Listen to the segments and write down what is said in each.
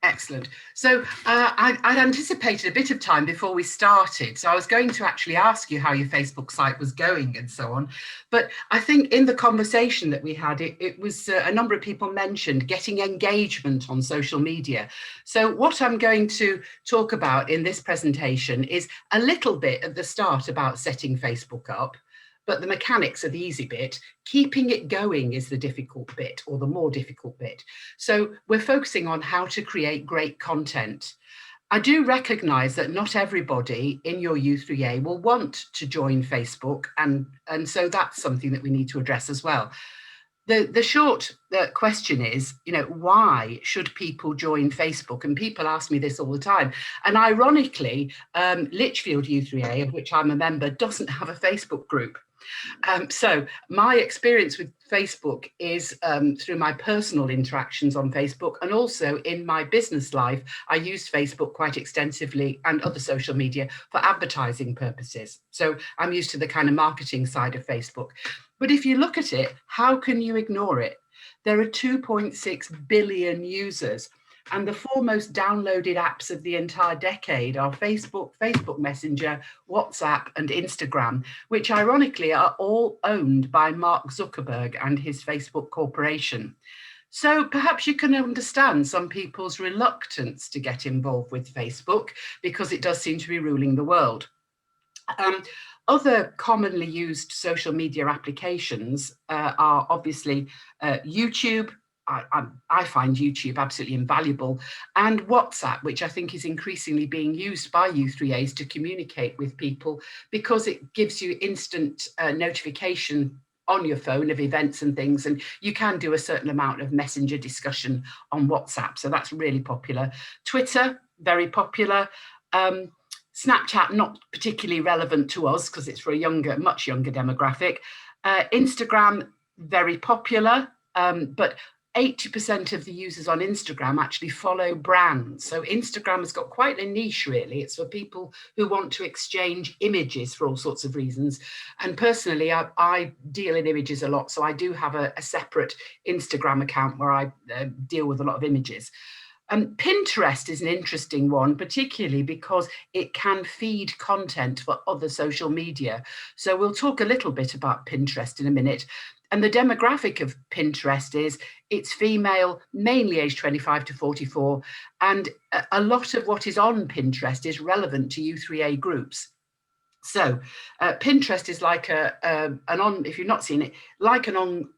Excellent. So I'd anticipated a bit of time before we started. So I was going to actually ask you how your Facebook site was going and so on. But I think in the conversation that we had, it was a number of people mentioned getting engagement on social media. So what I'm going to talk about in this presentation is a little bit at the start about setting Facebook up. But the mechanics are the easy bit. Keeping it going is the difficult bit, or the more difficult bit. So we're focusing on how to create great content. I do recognise that not everybody in your U3A will want to join Facebook, and so that's something that we need to address as well. The short question is, why should people join Facebook? And people ask me this all the time. And ironically, Lichfield U3A, of which I'm a member, doesn't have a Facebook group. So my experience with Facebook is through my personal interactions on Facebook, and also in my business life, I used Facebook quite extensively and other social media for advertising purposes. So I'm used to the kind of marketing side of Facebook. But if you look at it, how can you ignore it? There are 2.6 billion users. And the four most downloaded apps of the entire decade are Facebook, Facebook Messenger, WhatsApp, and Instagram, which ironically are all owned by Mark Zuckerberg and his Facebook corporation. So perhaps you can understand some people's reluctance to get involved with Facebook because it does seem to be ruling the world. Other commonly used social media applications are obviously YouTube. I find YouTube absolutely invaluable, and WhatsApp, which I think is increasingly being used by U3As to communicate with people because it gives you instant notification on your phone of events and things, and you can do a certain amount of messenger discussion on WhatsApp, so that's really popular. Twitter, very popular. Snapchat, not particularly relevant to us because it's for a much younger demographic. Instagram, very popular, but 80% of the users on Instagram actually follow brands. So Instagram has got quite a niche, really. It's for people who want to exchange images for all sorts of reasons. And personally, I deal in images a lot. So I do have a separate Instagram account where I deal with a lot of images. Pinterest is an interesting one, particularly because it can feed content for other social media. So we'll talk a little bit about Pinterest in a minute. And the demographic of Pinterest is it's female, mainly aged 25 to 44. And a lot of what is on Pinterest is relevant to U3A groups. So Pinterest is like if you've not seen it, like an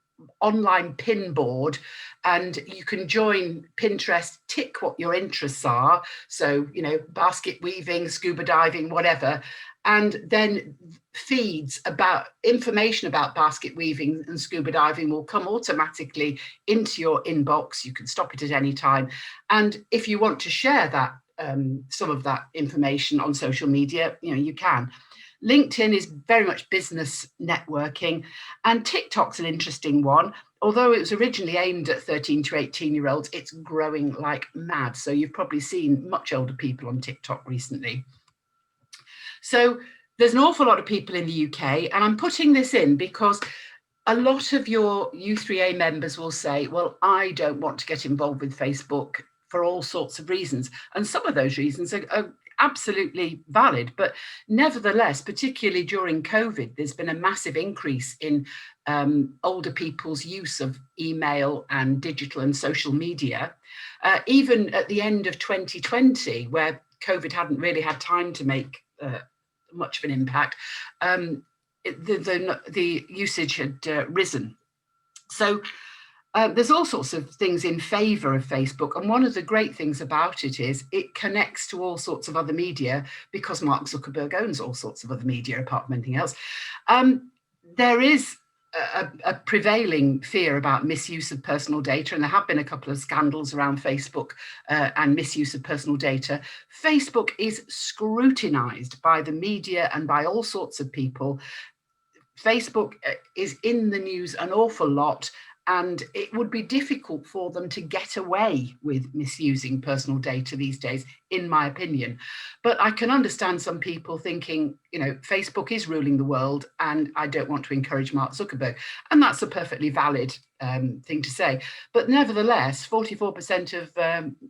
online pin board, and you can join Pinterest, tick what your interests are. So, basket weaving, scuba diving, whatever. And then feeds about information about basket weaving and scuba diving will come automatically into your inbox. You can stop it at any time. And if you want to share that, some of that information on social media, you can. LinkedIn is very much business networking, and TikTok's an interesting one. Although it was originally aimed at 13 to 18-year-olds, it's growing like mad. So you've probably seen much older people on TikTok recently. So there's an awful lot of people in the UK, and I'm putting this in because a lot of your U3A members will say, well, I don't want to get involved with Facebook for all sorts of reasons. And some of those reasons are absolutely valid, but nevertheless, particularly during COVID, there's been a massive increase in older people's use of email and digital and social media. Even at the end of 2020, where COVID hadn't really had time to make much of an impact, the usage had risen. So there's all sorts of things in favour of Facebook. And one of the great things about it is it connects to all sorts of other media because Mark Zuckerberg owns all sorts of other media apart from anything else. There is a prevailing fear about misuse of personal data, and there have been a couple of scandals around Facebook and misuse of personal data. Facebook is scrutinised by the media and by all sorts of people. Facebook is in the news an awful lot. and it would be difficult for them to get away with misusing personal data these days, in my opinion. But I can understand some people thinking, Facebook is ruling the world and I don't want to encourage Mark Zuckerberg. And that's a perfectly valid thing to say. But nevertheless, 44% of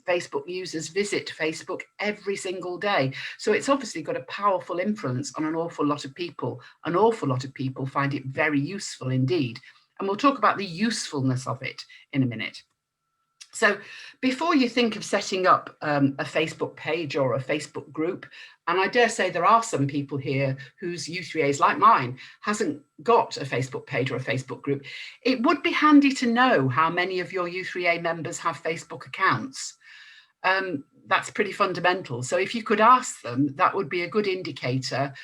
Facebook users visit Facebook every single day. So it's obviously got a powerful influence on an awful lot of people. An awful lot of people find it very useful indeed. And we'll talk about the usefulness of it in a minute. So before you think of setting up a Facebook page or a Facebook group, and I dare say there are some people here whose u3as, like mine, hasn't got a Facebook page or a Facebook group, it would be handy to know how many of your u3a members have Facebook accounts. That's pretty fundamental. So if you could ask them, that would be a good indicator,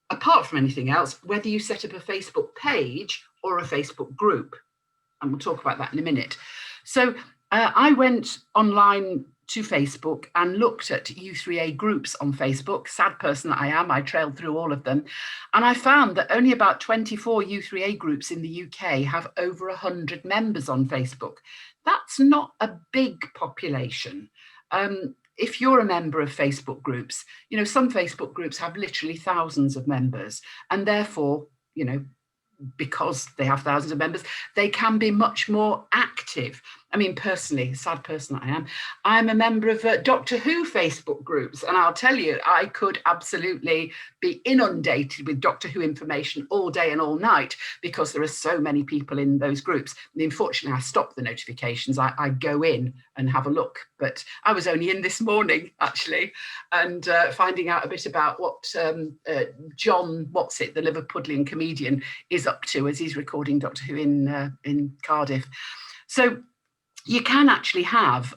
apart from anything else, whether you set up a Facebook page or a Facebook group. And we'll talk about that in a minute. So I went online to Facebook and looked at u3a groups on Facebook. Sad person that I am, I trailed through all of them. And I found that only about 24 u3a groups in the UK have over 100 members on Facebook. That's not a big population. If you're a member of Facebook groups, some Facebook groups have literally thousands of members, and therefore, because they have thousands of members, they can be much more active. I mean, personally, sad person that I am, I'm a member of Doctor Who Facebook groups, and I'll tell you, I could absolutely be inundated with Doctor Who information all day and all night because there are so many people in those groups. And unfortunately, I stop the notifications. I go in and have a look, but I was only in this morning, actually, and finding out a bit about what John, the Liverpudlian comedian, is up to as he's recording Doctor Who in Cardiff. So you can actually have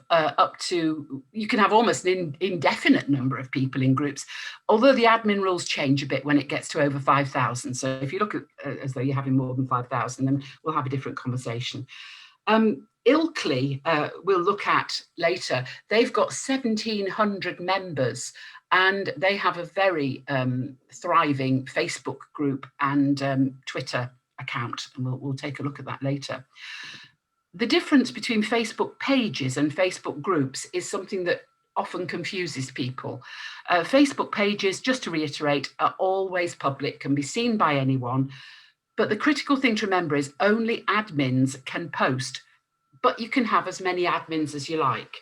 you can have almost an indefinite number of people in groups, although the admin rules change a bit when it gets to over 5,000. So if you look at as though you're having more than 5,000, then we'll have a different conversation. Ilkley, we'll look at later. They've got 1,700 members, and they have a very thriving Facebook group and Twitter account, and we'll take a look at that later. The difference between Facebook pages and Facebook groups is something that often confuses people. Facebook pages, just to reiterate, are always public, can be seen by anyone, but the critical thing to remember is only admins can post, but you can have as many admins as you like.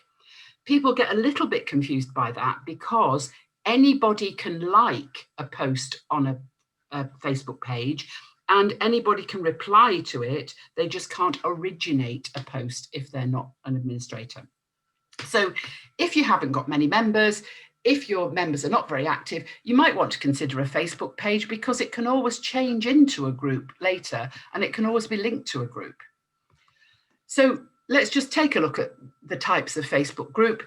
People get a little bit confused by that because anybody can like a post on a Facebook page, and anybody can reply to it. They just can't originate a post if they're not an administrator. So if you haven't got many members, if your members are not very active, you might want to consider a Facebook page because it can always change into a group later, and it can always be linked to a group. So let's just take a look at the types of Facebook group.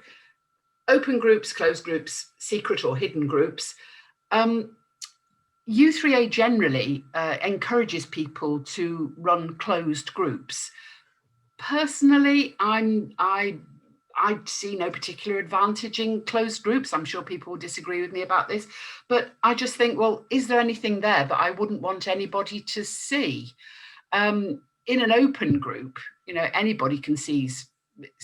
Open groups, closed groups, secret or hidden groups. u3a generally encourages people to run closed groups. Personally, I see no particular advantage in closed groups. I'm sure people will disagree with me about this, but I just think, well, is there anything there that I wouldn't want anybody to see? In an open group, anybody can see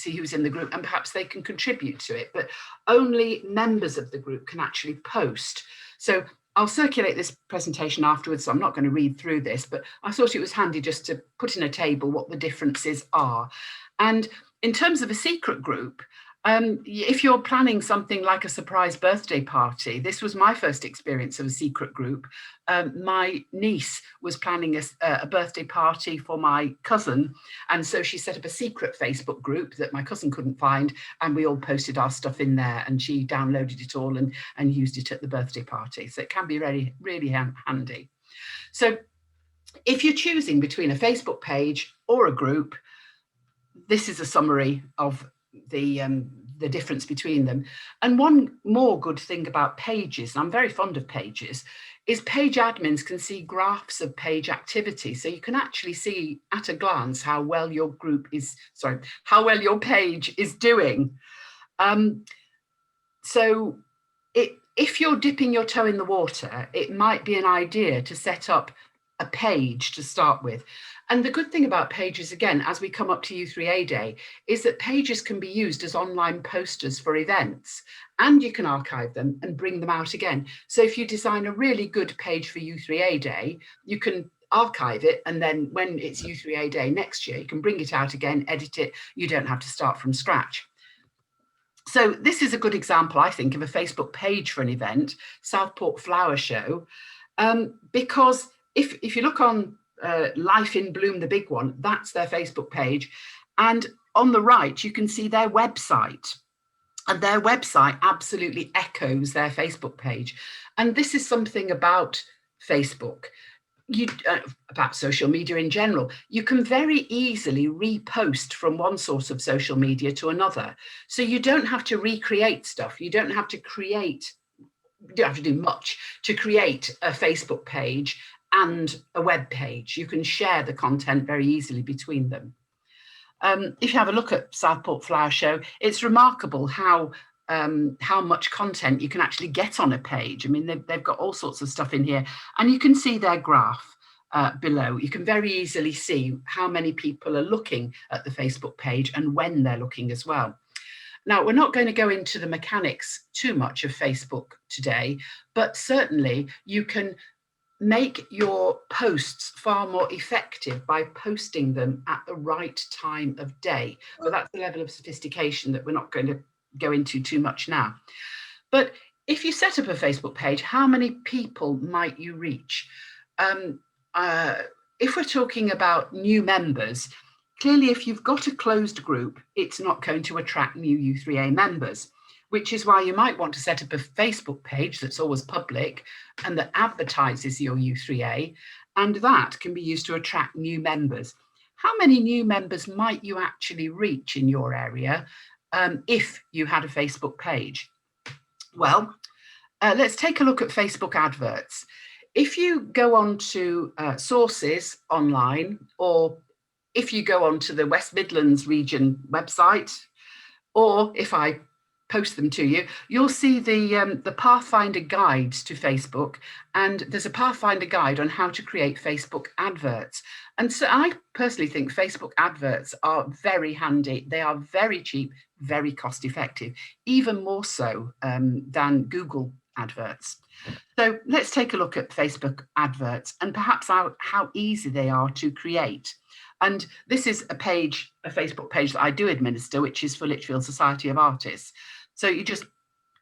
who's in the group, and perhaps they can contribute to it, but only members of the group can actually post. So I'll circulate this presentation afterwards, so I'm not going to read through this, but I thought it was handy just to put in a table what the differences are. And in terms of a secret group, if you're planning something like a surprise birthday party, this was my first experience of a secret group. My niece was planning a birthday party for my cousin, and so she set up a secret Facebook group that my cousin couldn't find, and we all posted our stuff in there, and she downloaded it all and used it at the birthday party. So it can be really, really handy. So if you're choosing between a Facebook page or a group, this is a summary of the difference between them. And one more good thing about pages, and I'm very fond of pages, is page admins can see graphs of page activity. So you can actually see at a glance how well your page is doing. So if you're dipping your toe in the water, it might be an idea to set up a page to start with. And the good thing about pages, again, as we come up to U3A Day, is that pages can be used as online posters for events, and you can archive them and bring them out again. So if you design a really good page for U3A Day, you can archive it, and then when it's U3A Day next year, you can bring it out again, edit it. You don't have to start from scratch. So this is a good example, I think, of a Facebook page for an event, Southport Flower Show, because if you look on Life in Bloom, the big one, that's their Facebook page. And on the right, you can see their website. And their website absolutely echoes their Facebook page. And this is something about Facebook, about social media in general. You can very easily repost from one source of social media to another. So you don't have to recreate stuff. You don't have to do much to create a Facebook page and a web page. You can share the content very easily between them. If you have a look at Southport Flower Show, it's remarkable how much content you can actually get on a page. I mean, they've got all sorts of stuff in here, and you can see their graph below. You can very easily see how many people are looking at the Facebook page and when they're looking as well. Now, we're not going to go into the mechanics too much of Facebook today, but certainly you can make your posts far more effective by posting them at the right time of day. But that's the level of sophistication that we're not going to go into too much now. But if you set up a Facebook page, how many people might you reach? If we're talking about new members, clearly if you've got a closed group, it's not going to attract new U3A members, which is why you might want to set up a Facebook page that's always public and that advertises your U3A, and that can be used to attract new members. How many new members might you actually reach in your area if you had a Facebook page? Well, let's take a look at Facebook adverts. If you go on to sources online, or if you go on to the West Midlands region website, or if I post them to you, you'll see the Pathfinder guides to Facebook, and there's a Pathfinder guide on how to create Facebook adverts. And so I personally think Facebook adverts are very handy. They are very cheap, very cost effective, even more so than Google adverts. So let's take a look at Facebook adverts and perhaps how easy they are to create. And this is a Facebook page that I do administer, which is for Lichfield Society of Artists. So you just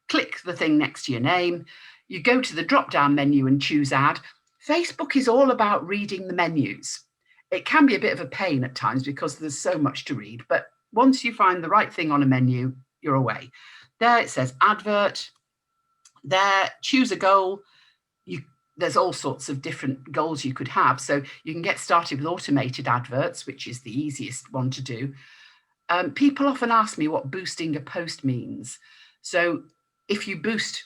click the thing next to your name, you go to the drop-down menu and choose ad. Facebook is all about reading the menus. It can be a bit of a pain at times because there's so much to read, but once you find the right thing on a menu, you're away. There it says advert, there, choose a goal. There's all sorts of different goals you could have. So you can get started with automated adverts, which is the easiest one to do. People often ask me what boosting a post means. So if you boost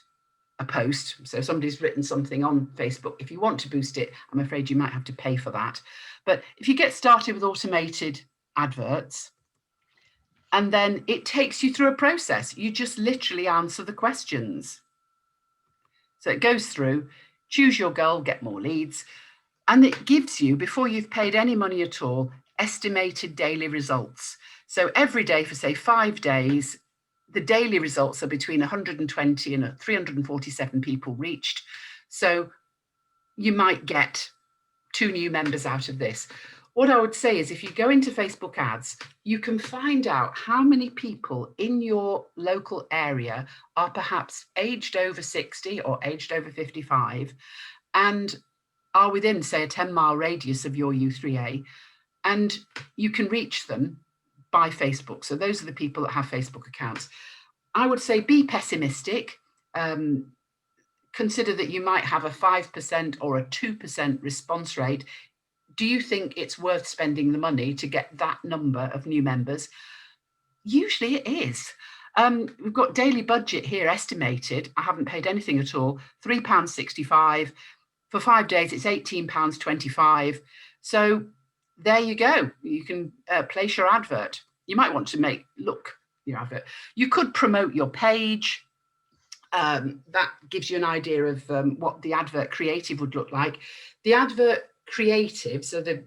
a post, so somebody's written something on Facebook, if you want to boost it, I'm afraid you might have to pay for that. But if you get started with automated adverts, and then it takes you through a process, you just literally answer the questions. So it goes through, choose your goal, get more leads, and it gives you, before you've paid any money at all, estimated daily results. So every day for, say, 5 days, the daily results are between 120 and 347 people reached. So you might get 2 new members out of this. What I would say is if you go into Facebook ads, you can find out how many people in your local area are perhaps aged over 60 or aged over 55 and are within, say, a 10-mile radius of your U3A, and you can reach them by Facebook. So those are the people that have Facebook accounts. I would say be pessimistic. Consider that you might have a 5% or a 2% response rate. Do you think it's worth spending the money to get that number of new members? Usually it is. We've got daily budget here estimated. I haven't paid anything at all, £3.65. For 5 days, it's £18.25. So there you go. You can place your advert. You might want to your advert. You could promote your page. That gives you an idea of what the advert creative would look like. The advert creative, so the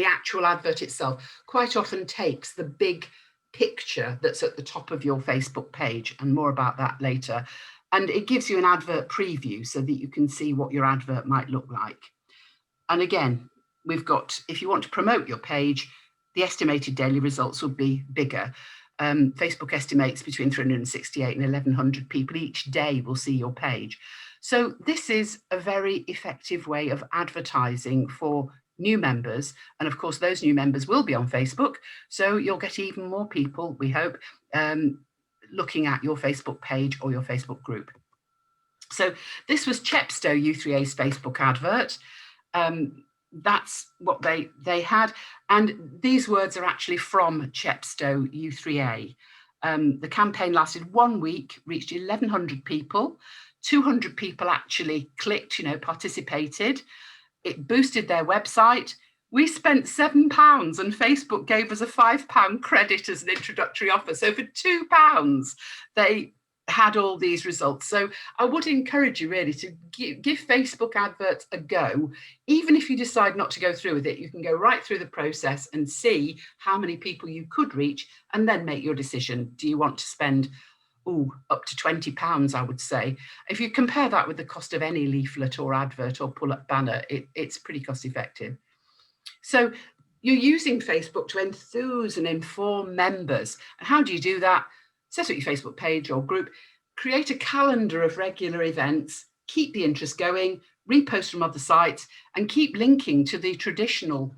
actual advert itself quite often takes the big picture that's at the top of your Facebook page, and more about that later. And it gives you an advert preview so that you can see what your advert might look like. And again, we've got, if you want to promote your page, the estimated daily results will be bigger. Facebook estimates between 368 and 1,100 people each day will see your page. So this is a very effective way of advertising for new members. And of course, those new members will be on Facebook. So you'll get even more people, we hope, looking at your Facebook page or your Facebook group. So this was Chepstow U3A's Facebook advert. That's what they had. And these words are actually from Chepstow U3A. The campaign lasted 1 week, reached 1,100 people. 200 people actually clicked, participated. It boosted their website. We spent £7 and Facebook gave us a £5 credit as an introductory offer. So for £2, they had all these results. So I would encourage you really to give Facebook adverts a go. Even if you decide not to go through with it, you can go right through the process and see how many people you could reach and then make your decision. Do you want to spend up to £20, I would say. If you compare that with the cost of any leaflet or advert or pull-up banner, it's pretty cost effective. So you're using Facebook to enthuse and inform members. And how do you do that? Set up your Facebook page or group, create a calendar of regular events, keep the interest going, repost from other sites, and keep linking to the traditional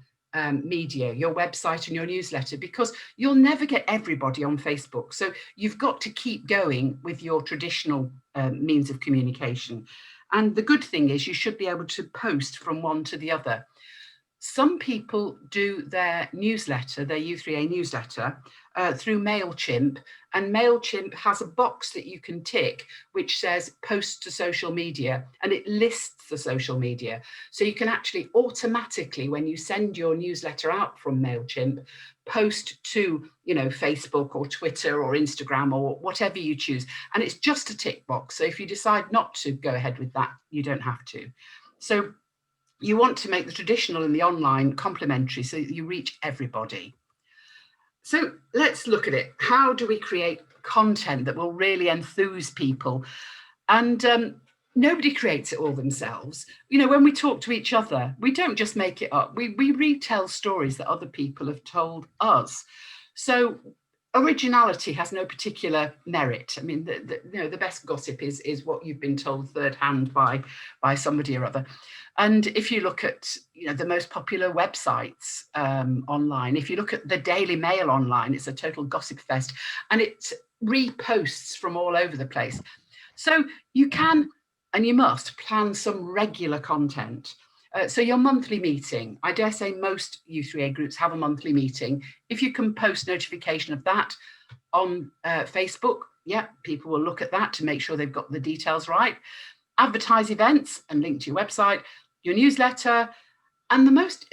media, your website and your newsletter, because you'll never get everybody on Facebook. So you've got to keep going with your traditional means of communication. And the good thing is you should be able to post from one to the other. Some people do their newsletter, their U3A newsletter, through MailChimp, and MailChimp has a box that you can tick which says post to social media, and it lists the social media. So you can actually automatically, when you send your newsletter out from MailChimp, post to, Facebook or Twitter or Instagram or whatever you choose. And it's just a tick box. So if you decide not to go ahead with that, you don't have to. So you want to make the traditional and the online complementary so that you reach everybody. So let's look at it. How do we create content that will really enthuse people? And nobody creates it all themselves. When we talk to each other, we don't just make it up. We retell stories that other people have told us. So originality has no particular merit. I mean, the best gossip is what you've been told third hand by somebody or other. And if you look at the most popular websites online, if you look at the Daily Mail online, it's a total gossip fest, and it reposts from all over the place. So you can and you must plan some regular content. So your monthly meeting, I dare say most U3A groups have a monthly meeting. If you can post notification of that on Facebook, people will look at that to make sure they've got the details right. Advertise events and link to your website, your newsletter. And the most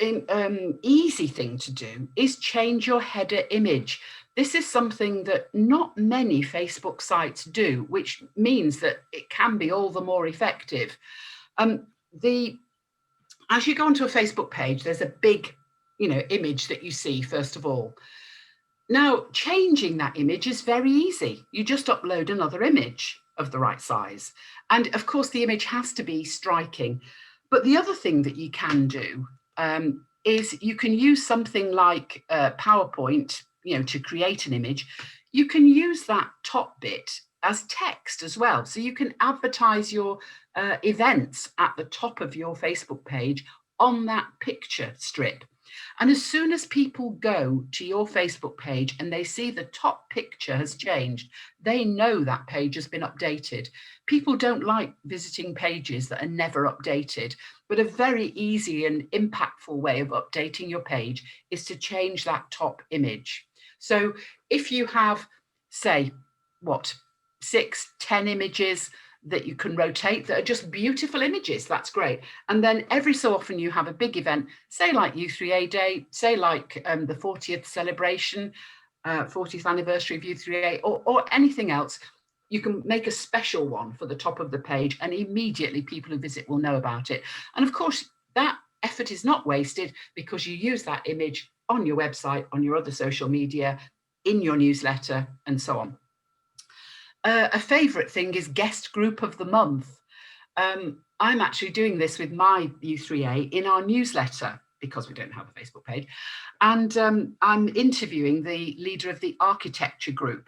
easy thing to do is change your header image. This is something that not many Facebook sites do, which means that it can be all the more effective. As you go onto a Facebook page, there's a big, image that you see, first of all. Now, changing that image is very easy. You just upload another image of the right size. And of course, the image has to be striking. But the other thing that you can do is you can use something like PowerPoint, to create an image. You can use that top bit as text as well. So you can advertise your events at the top of your Facebook page on that picture strip. And as soon as people go to your Facebook page and they see the top picture has changed, they know that page has been updated. People don't like visiting pages that are never updated, but a very easy and impactful way of updating your page is to change that top image. So if you have, say, 6, 10 images that you can rotate that are just beautiful images, that's great. And then every so often you have a big event, say like U3A Day, say like the 40th celebration, 40th anniversary of U3A, or anything else. You can make a special one for the top of the page and immediately people who visit will know about it. And of course, that effort is not wasted because you use that image on your website, on your other social media, in your newsletter, and so on. A favourite thing is guest group of the month. I'm actually doing this with my U3A in our newsletter because we don't have a Facebook page. And I'm interviewing the leader of the architecture group.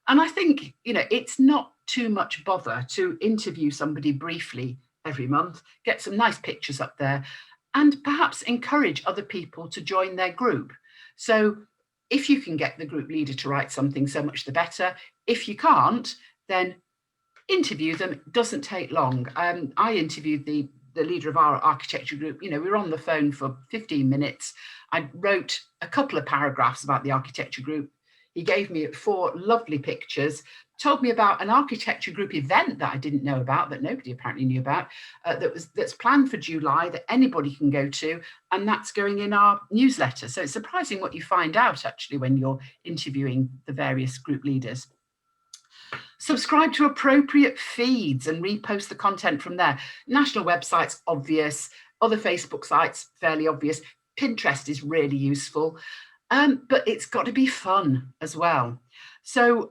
And I think, it's not too much bother to interview somebody briefly every month, get some nice pictures up there, and perhaps encourage other people to join their group. So if you can get the group leader to write something, so much the better. If you can't, then interview them. It doesn't take long. I interviewed the leader of our architecture group. We were on the phone for 15 minutes. I wrote a couple of paragraphs about the architecture group. He gave me 4 lovely pictures, told me about an architecture group event that I didn't know about, that nobody apparently knew about, that's planned for July, that anybody can go to, and that's going in our newsletter. So it's surprising what you find out actually when you're interviewing the various group leaders. Subscribe to appropriate feeds and repost the content from there. National websites, obvious. Other Facebook sites, fairly obvious. Pinterest is really useful. But it's got to be fun as well. So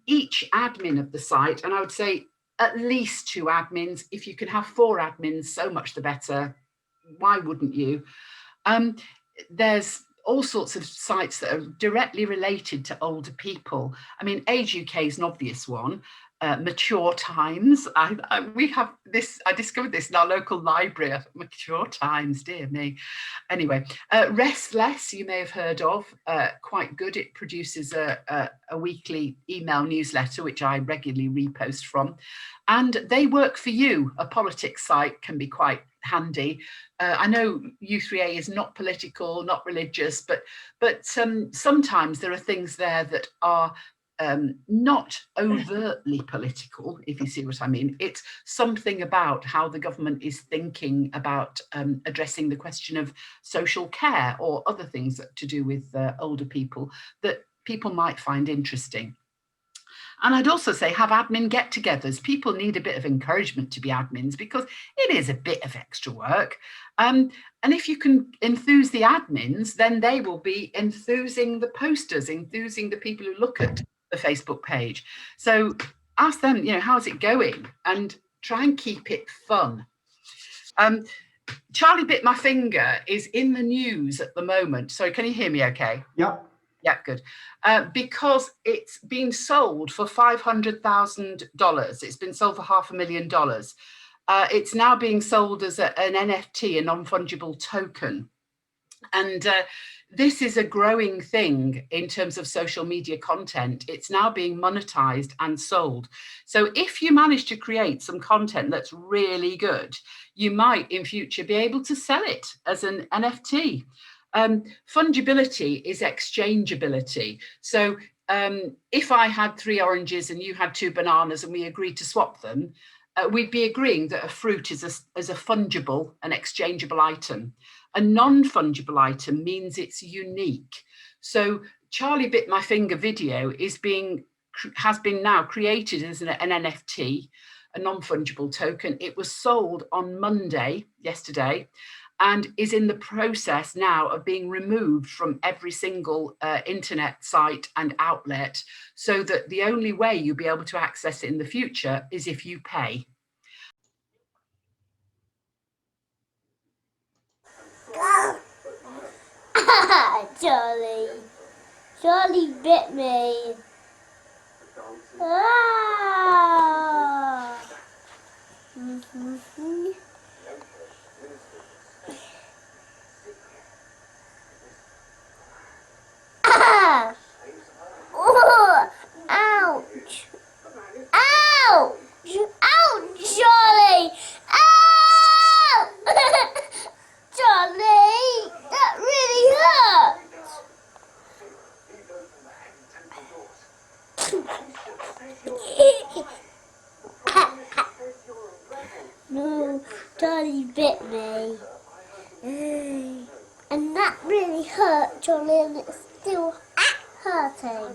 each admin of the site, and I would say at least 2 admins, if you can have 4 admins, so much the better. Why wouldn't you? There's all sorts of sites that are directly related to older people. I mean, Age UK is an obvious one. Mature Times. We have this. I discovered this in our local library. Mature Times, dear me. Anyway, Restless, you may have heard of. Quite good. It produces a weekly email newsletter, which I regularly repost from. And They Work For You, a politics site, can be quite handy. I know U3A is not political, not religious, but sometimes there are things there that are not overtly political, if you see what I mean. It's something about how the government is thinking about addressing the question of social care or other things to do with older people that people might find interesting. And I'd also say have admin get-togethers. People need a bit of encouragement to be admins because it is a bit of extra work. And if you can enthuse the admins, then they will be enthusing the posters, enthusing the people who look at the Facebook page. So ask them, how's it going? And try and keep it fun. Charlie Bit My Finger is in the news at the moment. Sorry, can you hear me okay? Yep. Yeah, good. Because it's been sold for $500,000. It's been sold for $500,000. It's now being sold as an NFT, a non-fungible token. And this is a growing thing in terms of social media content. It's now being monetized and sold. So if you manage to create some content that's really good, you might in future be able to sell it as an NFT. Fungibility is exchangeability. So if I had 3 oranges and you had 2 bananas and we agreed to swap them, we'd be agreeing that a fruit is a fungible and exchangeable item. A non-fungible item means it's unique. So Charlie Bit My Finger video has been now created as an NFT, a non-fungible token. It was sold on Monday, yesterday, and is in the process now of being removed from every single internet site and outlet, so that the only way you'll be able to access it in the future is if you pay. Charlie bit me. Ah. Ah. Oh, ouch. Ouch. Ouch, Charlie. Ow! Charlie, that really hurt. No, Charlie bit me. And that really hurt, Charlie, and it's still hurting.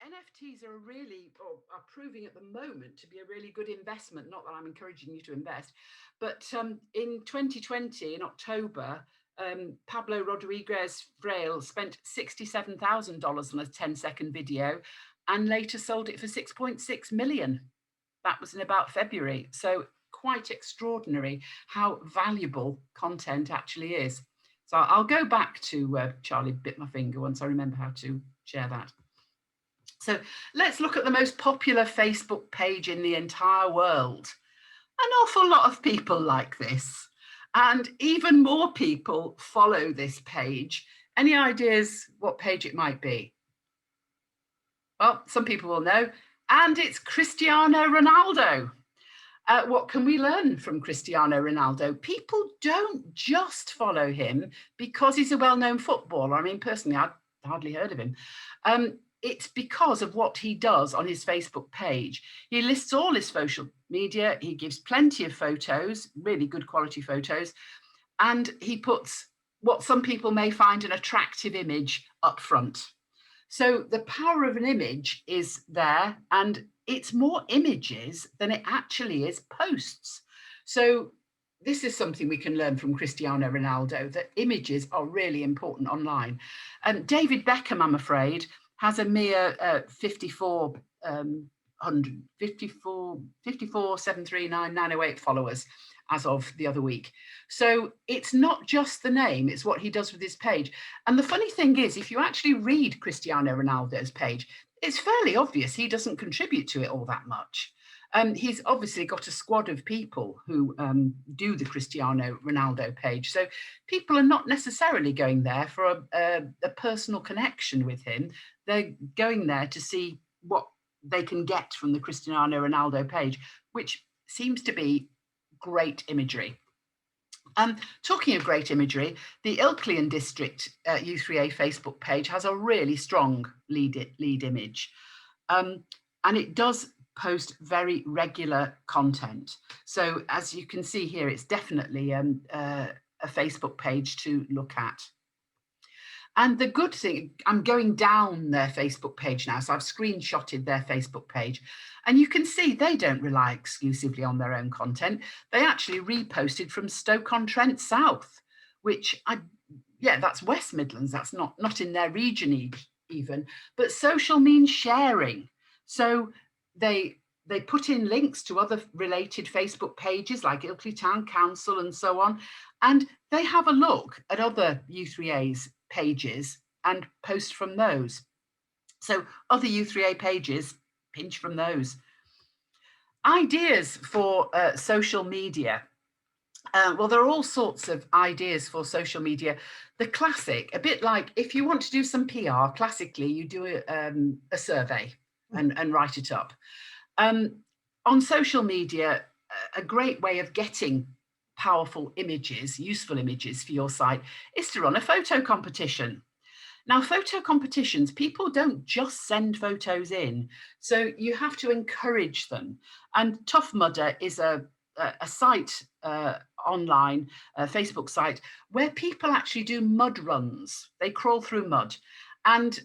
And NFTs these are really, or are proving at the moment to be a really good investment. Not that I'm encouraging you to invest, but in 2020, in October, Pablo Rodriguez Fraile spent $67,000 on a 10-second video and later sold it for 6.6 million. That was in about February. So quite extraordinary how valuable content actually is. So I'll go back to Charlie bit my finger once I remember how to share that. So let's look at the most popular Facebook page in the entire world. An awful lot of people like this. And even more people follow this page. Any ideas what page it might be? Well, some people will know. And it's Cristiano Ronaldo. What can we learn from Cristiano Ronaldo? People don't just follow him because he's a well-known footballer. I mean, personally, I'd hardly heard of him. It's because of what he does on his Facebook page. He lists all his social media. He gives plenty of photos, really good quality photos. And he puts what some people may find an attractive image up front. So the power of an image is there, and it's more images than it actually is posts. So this is something we can learn from Cristiano Ronaldo, that images are really important online. David Beckham, I'm afraid, has a mere 54,739,908 followers as of the other week. So it's not just the name, it's what he does with his page. And the funny thing is, if you actually read Cristiano Ronaldo's page, it's fairly obvious he doesn't contribute to it all that much. He's obviously got a squad of people who do the Cristiano Ronaldo page. So people are not necessarily going there for a personal connection with him. They're going there to see what they can get from the Cristiano Ronaldo page, which seems to be great imagery. Talking of great imagery, the Ilkley District u3a Facebook page has a really strong lead image. And it does post very regular content. So as you can see here, it's definitely a Facebook page to look at. And the good thing, I'm going down their Facebook page now, so I've screenshotted their Facebook page, and you can see they don't rely exclusively on their own content. They actually reposted from Stoke-on-Trent South, which that's West Midlands. That's not in their region even, but social means sharing. So they put in links to other related Facebook pages like Ilkley Town Council and so on, and they have a look at other u3as pages and post from those. So other u3a pages pinch from those. Ideas for social media. Well, there are all sorts of ideas for social media. The classic, a bit like if you want to do some PR, classically you do a survey and write it up. On social media, a great way of getting powerful images, useful images for your site, is to run a photo competition. Now, photo competitions, people don't just send photos in, so you have to encourage them. And Tough Mudder is a site online, a Facebook site, where people actually do mud runs. They crawl through mud. And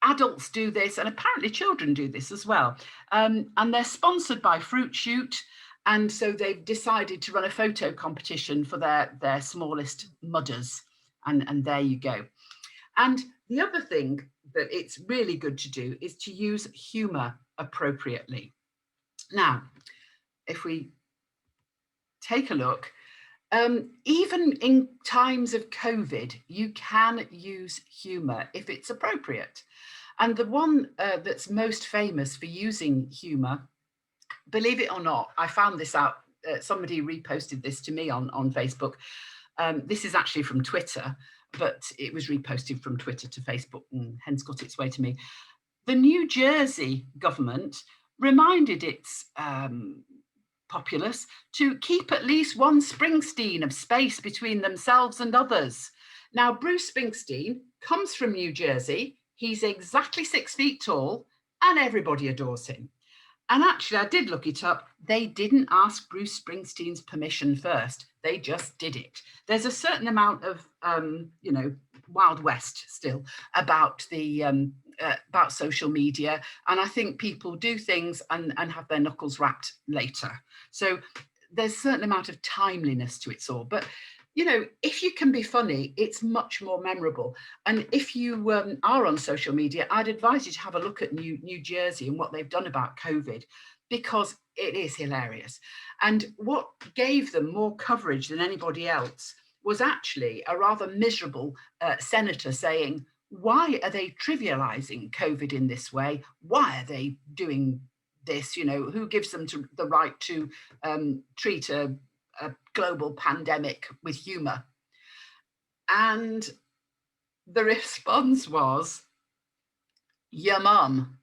adults do this, and apparently children do this as well. And they're sponsored by Fruit Shoot. And so they've decided to run a photo competition for their smallest mudders. And there you go. And the other thing that it's really good to do is to use humour appropriately. Now, if we take a look, even in times of COVID, you can use humour if it's appropriate. And the one that's most famous for using humour, believe it or not, I found this out, somebody reposted this to me on Facebook. This is actually from Twitter, but it was reposted from Twitter to Facebook and hence got its way to me. The New Jersey government reminded its populace to keep at least one Springsteen of space between themselves and others. Now, Bruce Springsteen comes from New Jersey. He's exactly 6 feet tall and everybody adores him. And actually, I did look it up. They didn't ask Bruce Springsteen's permission first. They just did it. There's a certain amount of, Wild West still about the about social media, and I think people do things and have their knuckles wrapped later. So there's a certain amount of timeliness to it all. But you know, if you can be funny, it's much more memorable. And if you are on social media, I'd advise you to have a look at New Jersey and what they've done about COVID, because it is hilarious. And what gave them more coverage than anybody else was actually a rather miserable senator saying, why are they trivializing COVID in this way? Why are they doing this? You know, who gives them the right to treat a global pandemic with humor? And the response was, your mum,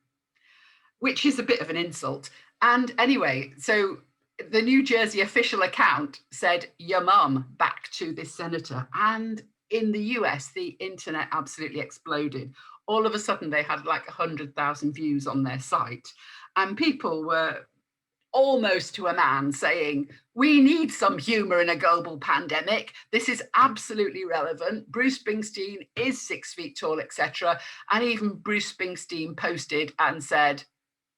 which is a bit of an insult. And anyway, so the New Jersey official account said, your mum, back to this senator. And in the US, the internet absolutely exploded. All of a sudden, they had like 100,000 views on their site. And people were almost to a man saying, we need some humor in a global pandemic. This is absolutely relevant. Bruce Springsteen is 6 feet tall, etc. And even Bruce Springsteen posted and said,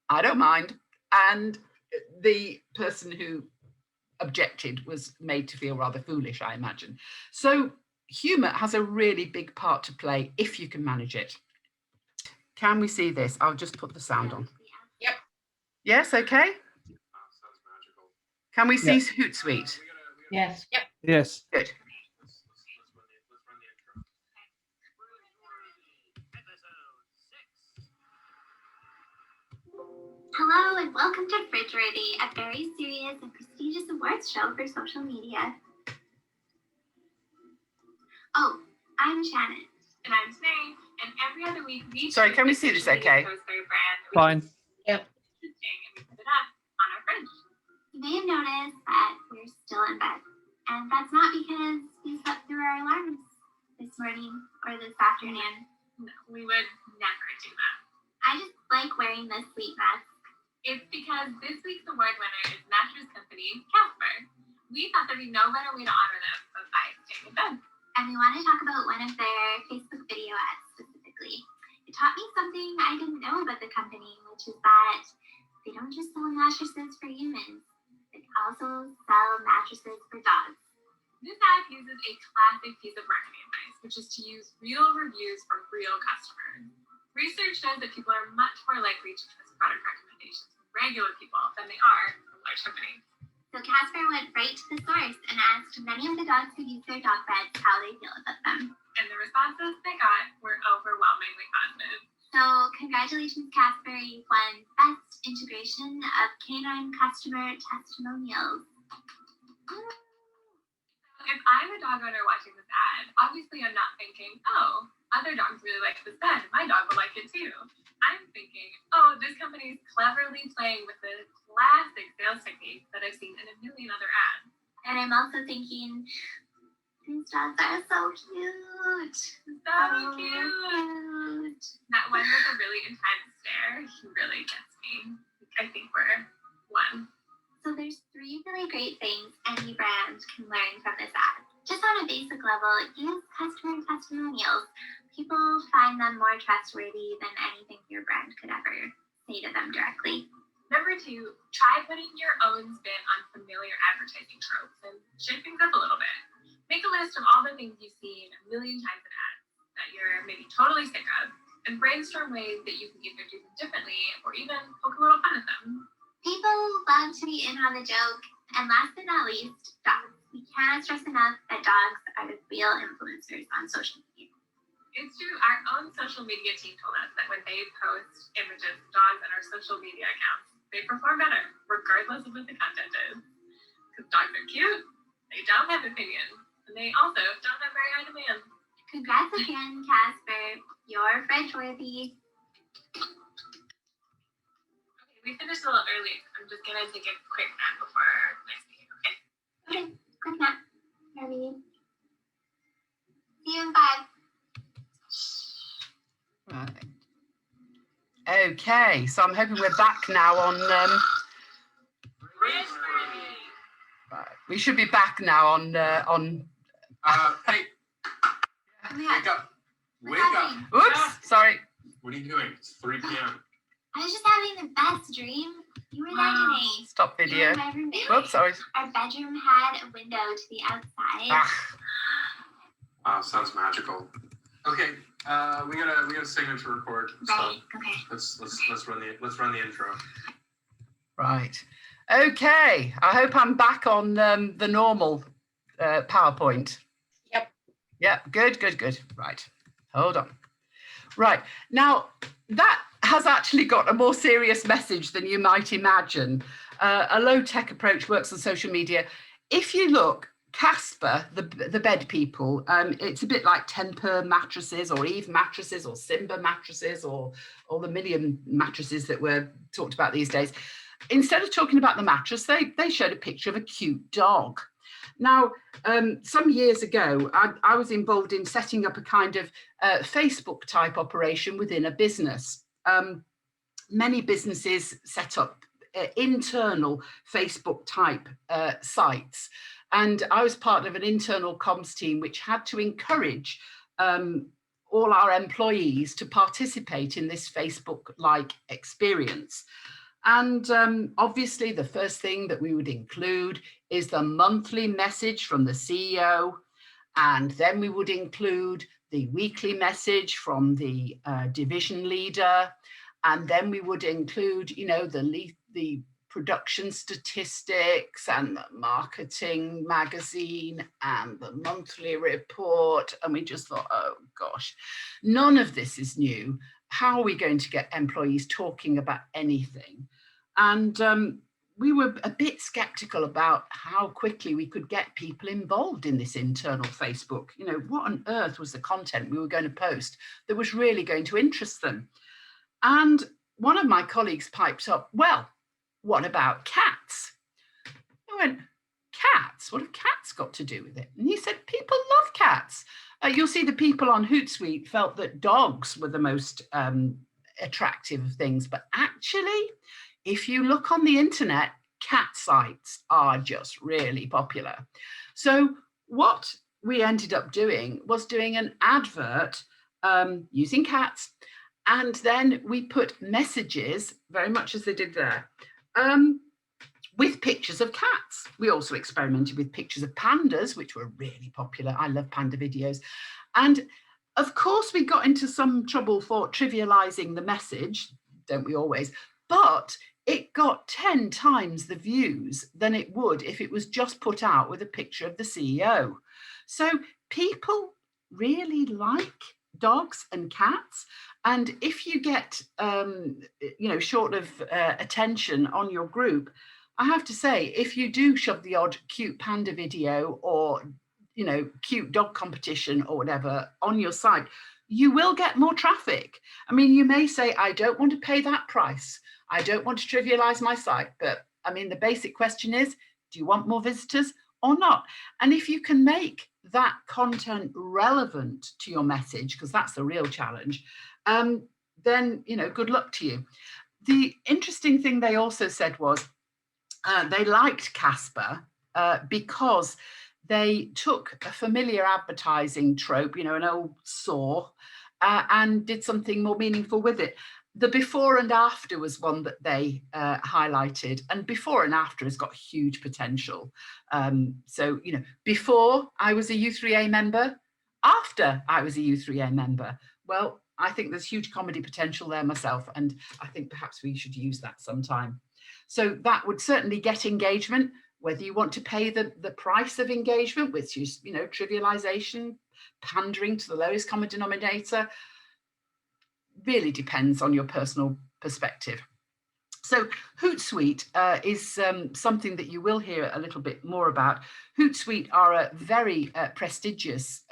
I don't mind. And the person who objected was made to feel rather foolish, I imagine. So humor has a really big part to play if you can manage it. Can we see this? I'll just put the sound on. Yep. Yes, okay. Can we see Hootsuite? Yes. Yep. Yes. Good. Hello and welcome to Fridge-worthy, a very serious and prestigious awards show for social media. Oh, I'm Shannon. And I'm Snare, and every other week we Sorry, can we see this okay? Fine. Yep. Interesting, and we put it up on our fridge. You may have noticed that we're still in bed, and that's not because we slept through our alarms this morning or this afternoon. No, we would never do that. I just like wearing this sleep mask. It's because this week's award winner is mattress company Casper. We thought there'd be no better way to honor them than by staying in bed. And we want to talk about one of their Facebook video ads specifically. It taught me something I didn't know about the company, which is that they don't just sell mattresses for humans, they also sell mattresses for dogs. This ad uses a classic piece of marketing advice, which is to use real reviews from real customers. Research shows that people are much more likely to trust product recommendations from regular people than they are from large companies. So Casper went right to the source and asked many of the dogs who use their dog beds how they feel about them. And the responses they got were overwhelmingly positive. So congratulations, Casper, you've won Best Integration of Canine Customer Testimonials. If I'm a dog owner watching this ad, obviously I'm not thinking, oh, other dogs really like this bed, my dog will like it too. I'm thinking, oh, this company is cleverly playing with the classic sales technique that I've seen in a million other ads. And I'm also thinking, these dogs are so cute. So cute. That one with a really intense stare, he really gets me. I think we're one. So there's 3 really great things any brand can learn from this ad. Just on a basic level, use customer testimonials. People find them more trustworthy than anything your brand could ever say to them directly. Number 2, try putting your own spin on familiar advertising tropes and shake things up a little bit. Make a list of all the things you've seen a million times in ads that you're maybe totally sick of, and brainstorm ways that you can either do them differently or even poke a little fun at them. People love to be in on the joke. And last but not least, dogs. We cannot stress enough that dogs are the real influencers on social media. It's true. Our own social media team told us that when they post images of dogs on our social media accounts, they perform better, regardless of what the content is. Because dogs are cute, they don't have opinions, and they also don't have very high demand. Congrats again, Casper. You're Fridge-worthy. Okay, we finished a little early. I'm just going to take a quick nap before next meeting, okay? Okay, quick nap. See you in 5. Right. Okay, so I'm hoping we're back now on. Right. We should be back now on. Hey, wake up. Wake up. Oops, sorry. What are you doing? It's 3 p.m. I was just having the best dream. You were there today. Stop You video. were in my roommate. Whoops, sorry. Our bedroom had a window to the outside. Ah, Wow, sounds magical. Okay, we got a segment to record. Right. Okay. Let's run the intro. right. Okay. I hope I'm back on the normal PowerPoint. Yep. Yep. Good. Right. Hold on. Right. Now, that has actually got a more serious message than you might imagine. A low-tech approach works on social media. If you look, Casper, the bed people, it's a bit like Temper mattresses or Eve mattresses or Simba mattresses or all the million mattresses that were talked about these days. Instead of talking about the mattress, they showed a picture of a cute dog. Now, some years ago, I was involved in setting up a kind of Facebook type operation within a business. Many businesses set up internal Facebook type sites. And I was part of an internal comms team which had to encourage all our employees to participate in this Facebook-like experience. And obviously, the first thing that we would include is the monthly message from the CEO. And then we would include the weekly message from the division leader. And then we would include, the production statistics and the marketing magazine and the monthly report. And we just thought, oh gosh, none of this is new. How are we going to get employees talking about anything? And we were a bit skeptical about how quickly we could get people involved in this internal Facebook. What on earth was the content we were going to post that was really going to interest them? And one of my colleagues piped up, well, what about cats? I went, cats? What have cats got to do with it? And he said, people love cats. You'll see the people on Hootsuite felt that dogs were the most attractive of things. But actually, if you look on the internet, cat sites are just really popular. So what we ended up doing was doing an advert using cats. And then we put messages, very much as they did there, with pictures of cats. We also experimented with pictures of pandas, which were really popular. I love panda videos. And of course, we got into some trouble for trivializing the message, don't we always? But it got 10 times the views than it would if it was just put out with a picture of the CEO. So people really like dogs and cats. And if you get, short of attention on your group, I have to say, if you do shove the odd cute panda video or, cute dog competition or whatever on your site, you will get more traffic. I mean, you may say, I don't want to pay that price. I don't want to trivialize my site. But I mean, the basic question is, do you want more visitors or not? And if you can make that content relevant to your message, because that's the real challenge, then, good luck to you. The interesting thing they also said was they liked Casper because they took a familiar advertising trope, an old saw, and did something more meaningful with it. The before and after was one that they highlighted, and before and after has got huge potential. So, before I was a U3A member, after I was a U3A member, well, I think there's huge comedy potential there myself, and I think perhaps we should use that sometime. So that would certainly get engagement, whether you want to pay the price of engagement, which is, trivialization, pandering to the lowest common denominator, really depends on your personal perspective. So Hootsuite is something that you will hear a little bit more about. Hootsuite are a very prestigious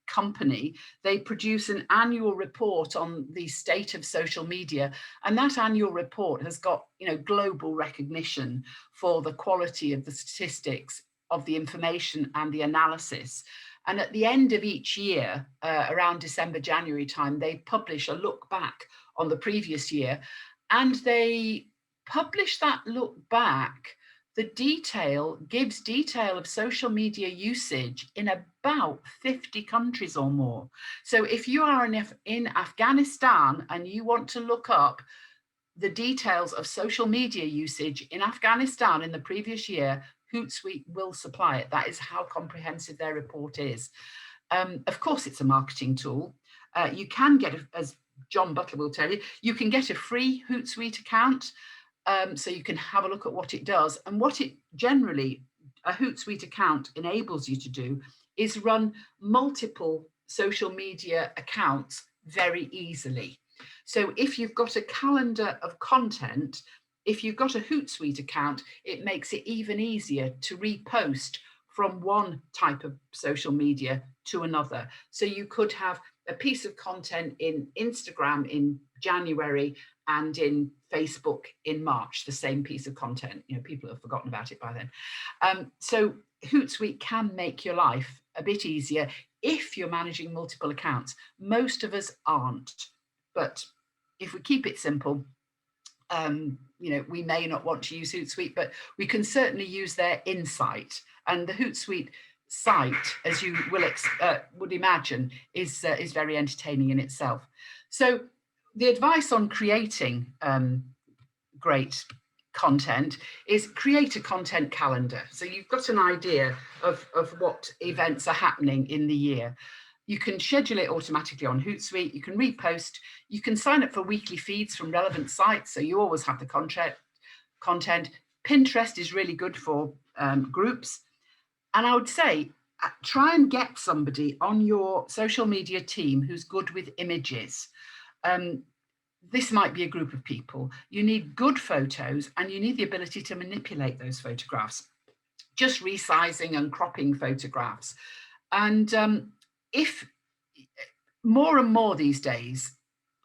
company. They produce an annual report on the state of social media, and that annual report has got global recognition for the quality of the statistics, of the information and the analysis. And at the end of each year, around December, January time, they publish a look back on the previous year, and they publish that look back the detail gives detail of social media usage in about 50 countries or more. So if you are in Afghanistan and you want to look up the details of social media usage in Afghanistan in the previous year, Hootsuite will supply it. That is how comprehensive their report is. Of course, it's a marketing tool. You can get, as John Butler will tell you, you can get a free Hootsuite account, so you can have a look at what it does. And what it generally, a Hootsuite account enables you to do is run multiple social media accounts very easily. So if you've got a calendar of content, if you've got a Hootsuite account, it makes it even easier to repost from one type of social media to another. So you could have a piece of content in Instagram in January and in Facebook in March, the same piece of content. You know, people have forgotten about it by then. So Hootsuite can make your life a bit easier if you're managing multiple accounts. Most of us aren't, but if we keep it simple, you know, we may not want to use Hootsuite, but we can certainly use their insight. And the Hootsuite site, as you will would imagine, is very entertaining in itself. So the advice on creating great content is create a content calendar. So you've got an idea of what events are happening in the year. You can schedule it automatically on Hootsuite. You can repost. You can sign up for weekly feeds from relevant sites, so you always have the content. Pinterest is really good for groups. And I would say, try and get somebody on your social media team who's good with images. This might be a group of people. You need good photos and you need the ability to manipulate those photographs, just resizing and cropping photographs. And if more and more these days,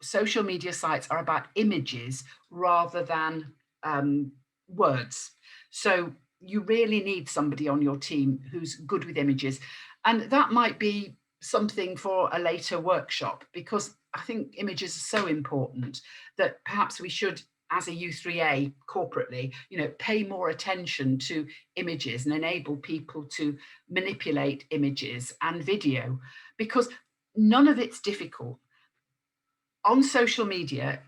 social media sites are about images rather than words. So you really need somebody on your team who's good with images. And that might be something for a later workshop, because I think images are so important that perhaps we should, as a u3a corporately, you know, pay more attention to images and enable people to manipulate images and video, because none of it's difficult. On social media,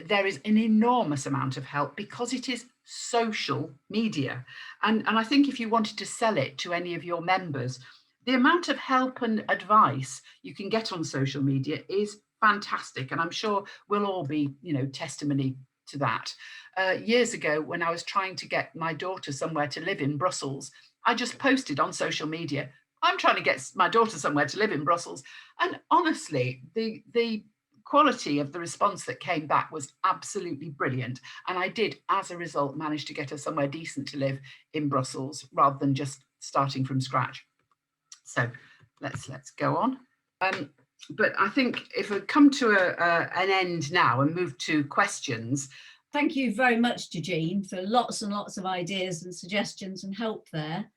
there is an enormous amount of help because it is social media. And I think if you wanted to sell it to any of your members, the amount of help and advice you can get on social media is fantastic. And I'm sure we'll all be, you know, testimony to that. Years ago, when I was trying to get my daughter somewhere to live in Brussels, I just posted on social media, I'm trying to get my daughter somewhere to live in Brussels. And honestly, the quality of the response that came back was absolutely brilliant. And I did, as a result, manage to get her somewhere decent to live in Brussels rather than just starting from scratch. So let's go on. But I think if we come to an end now and move to questions. Thank you very much to Jean for lots and lots of ideas and suggestions and help there.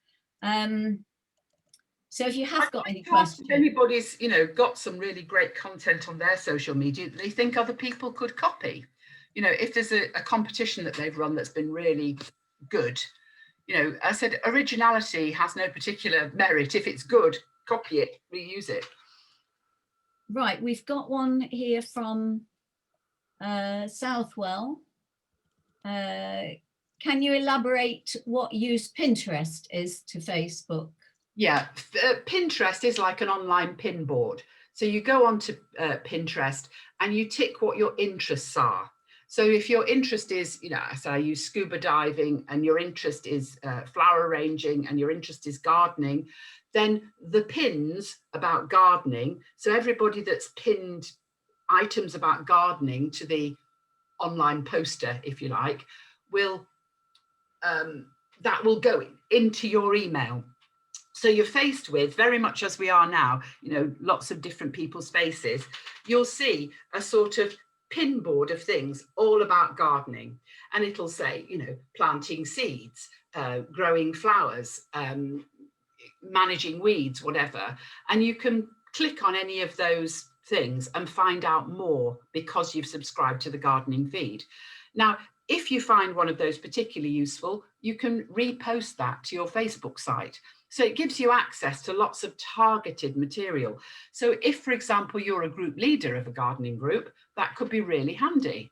So if you have got any questions. If anybody's, you know, got some really great content on their social media that they think other people could copy. You know, if there's a competition that they've run that's been really good, you know, I said originality has no particular merit. If it's good, copy it, reuse it. Right, we've got one here from Southwell. Can you elaborate what use Pinterest is to Facebook? Yeah, Pinterest is like an online pin board. So you go onto Pinterest and you tick what your interests are. So if your interest is, you know, so I use scuba diving, and your interest is flower arranging, and your interest is gardening, then the pins about gardening, so everybody that's pinned items about gardening to the online poster, if you like, will that will go into your email. So you're faced with, very much as we are now, you know, lots of different people's faces, you'll see a sort of pin board of things all about gardening. And it'll say, you know, planting seeds, growing flowers, managing weeds, whatever. And you can click on any of those things and find out more because you've subscribed to the gardening feed. Now, if you find one of those particularly useful, you can repost that to your Facebook site. So it gives you access to lots of targeted material. So if, for example, you're a group leader of a gardening group, that could be really handy.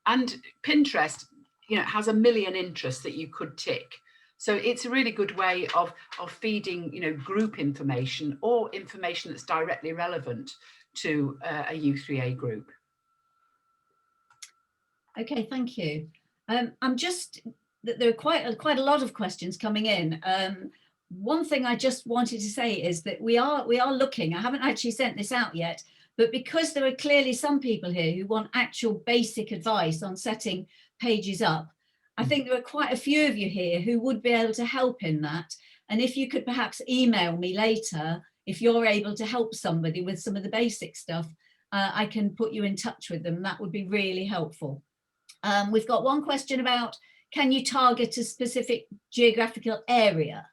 And Pinterest, has a million interests that you could tick. So it's a really good way of feeding, group information or information that's directly relevant to a U3A group. Okay, thank you. I'm just, there are quite a lot of questions coming in. One thing I just wanted to say is that we are looking, I haven't actually sent this out yet, but because there are clearly some people here who want actual basic advice on setting pages up, I think there are quite a few of you here who would be able to help in that. And if you could perhaps email me later, if you're able to help somebody with some of the basic stuff, I can put you in touch with them. That would be really helpful. We've got one question about, can you target a specific geographical area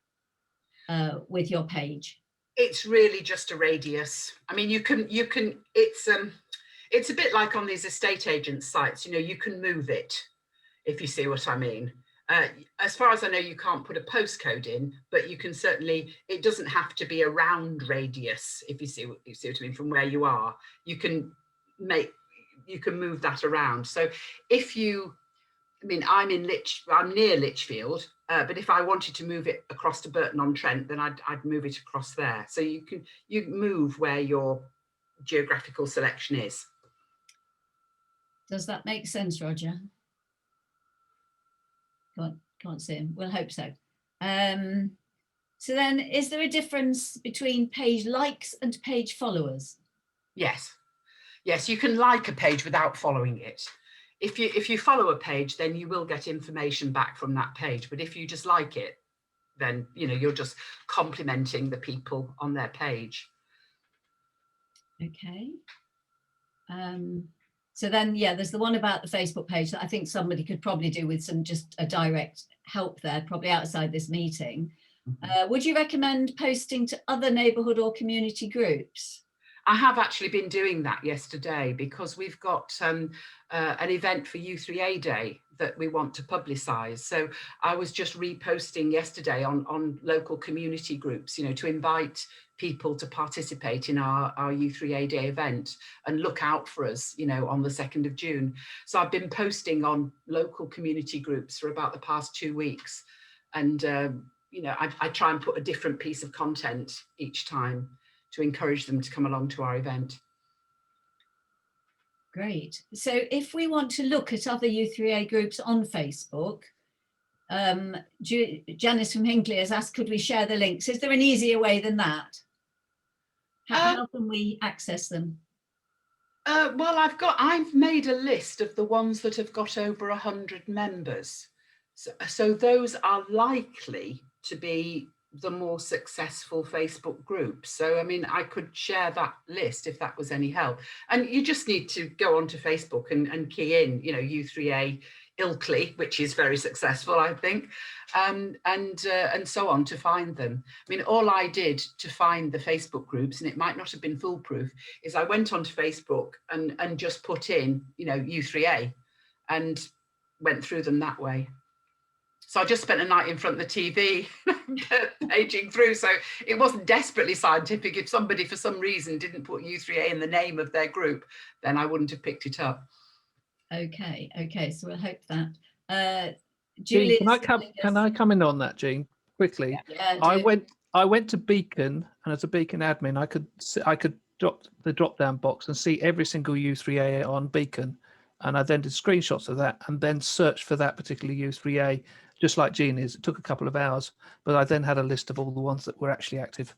with your page? It's really just a radius. I mean, you can, it's a bit like on these estate agent sites, you can move it, if you see what I mean. As far as I know, you can't put a postcode in, but you can certainly, it doesn't have to be a round radius, if you see what I mean, from where you are. You can move that around. So if I'm near Lichfield, but if I wanted to move it across to Burton-on-Trent, then I'd move it across there. So you move where your geographical selection is. Does that make sense, Roger? Can't see him. We'll hope so. So then, is there a difference between page likes and page followers? Yes, you can like a page without following it. If you follow a page, then you will get information back from that page. But if you just like it, then you're just complimenting the people on their page. Okay. So then, yeah, there's the one about the Facebook page that I think somebody could probably do with some just a direct help there, probably outside this meeting. Would you recommend posting to other neighbourhood or community groups? I have actually been doing that yesterday because we've got an event for U3A Day that we want to publicise. So I was just reposting yesterday on local community groups, to invite people to participate in our U3A Day event and look out for us, on the 2nd of June. So I've been posting on local community groups for about the past 2 weeks. And, I try and put a different piece of content each time to encourage them to come along to our event. Great. So if we want to look at other U3A groups on Facebook, Janice from Hinckley has asked, could we share the links? Is there an easier way than that? How can we access them? Well, I've made a list of the ones that have got over 100 members. So those are likely to be the more successful Facebook groups. So, I could share that list if that was any help. And you just need to go onto Facebook and key in, U3A Ilkley, which is very successful, I think, and so on to find them. All I did to find the Facebook groups, and it might not have been foolproof, is I went onto Facebook and just put in, U3A and went through them that way. So I just spent a night in front of the TV paging through. So it wasn't desperately scientific. If somebody for some reason didn't put U3A in the name of their group, then I wouldn't have picked it up. Okay, so we'll hope that. Jean, can I come in on that, Jean, quickly? Yeah, I went to Beacon, and as a Beacon admin, I could drop the drop-down box and see every single U3A on Beacon, and I then did screenshots of that and then searched for that particular U3A. Just like Jean is, it took a couple of hours, but I then had a list of all the ones that were actually active.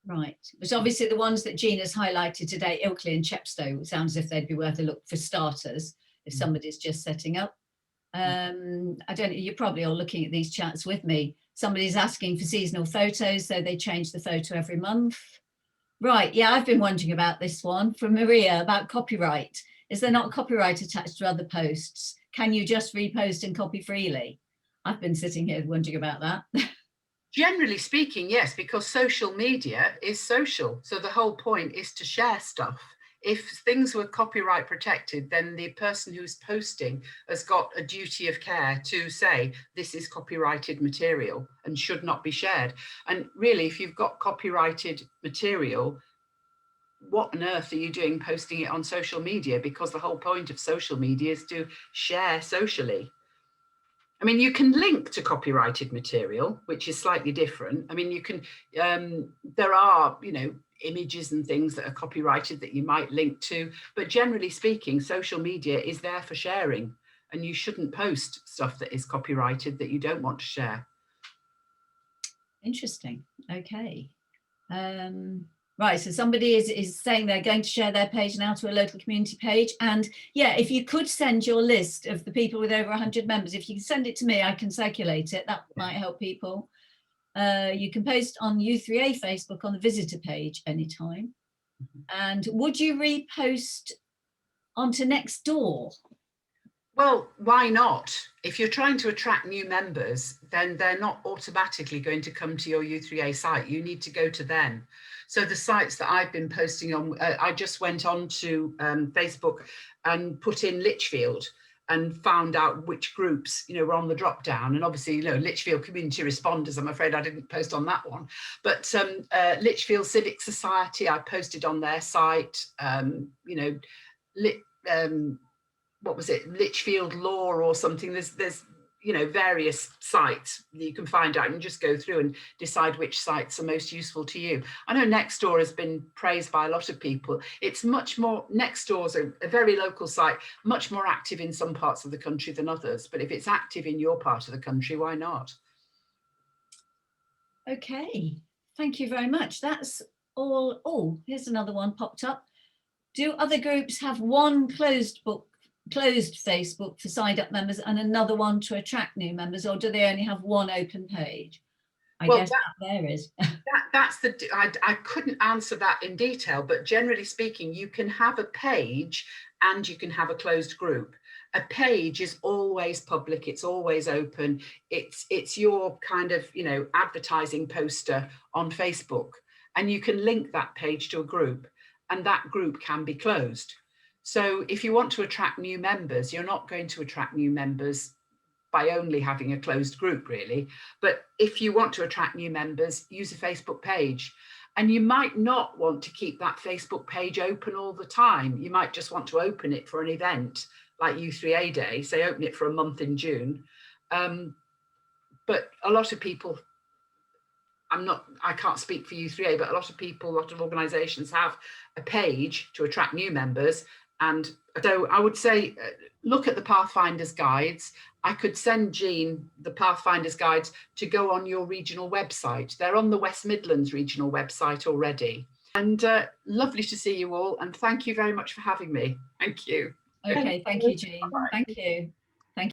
Right, but obviously the ones that Jean has highlighted today, Ilkley and Chepstow, sounds as if they'd be worth a look for starters if somebody's just setting up. I don't know, you're probably all looking at these chats with me. Somebody's asking for seasonal photos, so they change the photo every month. Right, yeah, I've been wondering about this one from Maria about copyright. Is there not copyright attached to other posts? Can you just repost and copy freely? I've been sitting here wondering about that. Generally speaking, yes, because social media is social. So the whole point is to share stuff. If things were copyright protected, then the person who's posting has got a duty of care to say this is copyrighted material and should not be shared. And really, if you've got copyrighted material, what on earth are you doing posting it on social media? Because the whole point of social media is to share socially. I mean, you can link to copyrighted material, which is slightly different. I mean, you can, there are, you know, images and things that are copyrighted that you might link to, but generally speaking, social media is there for sharing, and you shouldn't post stuff that is copyrighted that you don't want to share. Interesting. Okay. Right, so somebody is saying they're going to share their page now to a local community page. And yeah, if you could send your list of the people with over 100 members, if you can send it to me, I can circulate it. That might help people. You can post on u3a Facebook on the visitor page anytime. And would you repost onto Nextdoor? Well, why not? If you're trying to attract new members, then they're not automatically going to come to your u3a site. You need to go to them. So the sites that I've been posting on, I just went on to Facebook and put in Lichfield and found out which groups, you know, were on the drop down. And obviously, you know, Lichfield Community Responders, I'm afraid I didn't post on that one. But Lichfield Civic Society, I posted on their site, you know, what was it, Lichfield Law or something. There's you know, various sites that you can find out and just go through and decide which sites are most useful to you. I know Nextdoor has been praised by a lot of people. It's much more, Nextdoor's a very local site, much more active in some parts of the country than others. But if it's active in your part of the country, why not? Okay, thank you very much. That's all. Oh, here's another one popped up. Do other groups have one closed Facebook for signed up members and another one to attract new members, or do they only have one open page? I guess that varies. That's the, I couldn't answer that in detail, but generally speaking, you can have a page and you can have a closed group. A page is always public, it's always open. It's your kind of, you know, advertising poster on Facebook, and you can link that page to a group, and that group can be closed. So if you want to attract new members, you're not going to attract new members by only having a closed group, really. But if you want to attract new members, use a Facebook page. And you might not want to keep that Facebook page open all the time. You might just want to open it for an event like U3A Day, say open it for a month in June. But a lot of people, I can't speak for U3A, but a lot of people, a lot of organisations have a page to attract new members. And so I would say, look at the Pathfinders guides. I could send Jean the Pathfinders guides to go on your regional website. They're on the West Midlands regional website already. And lovely to see you all. And thank you very much for having me. Thank you. Okay, thank you, Jean. Thank you.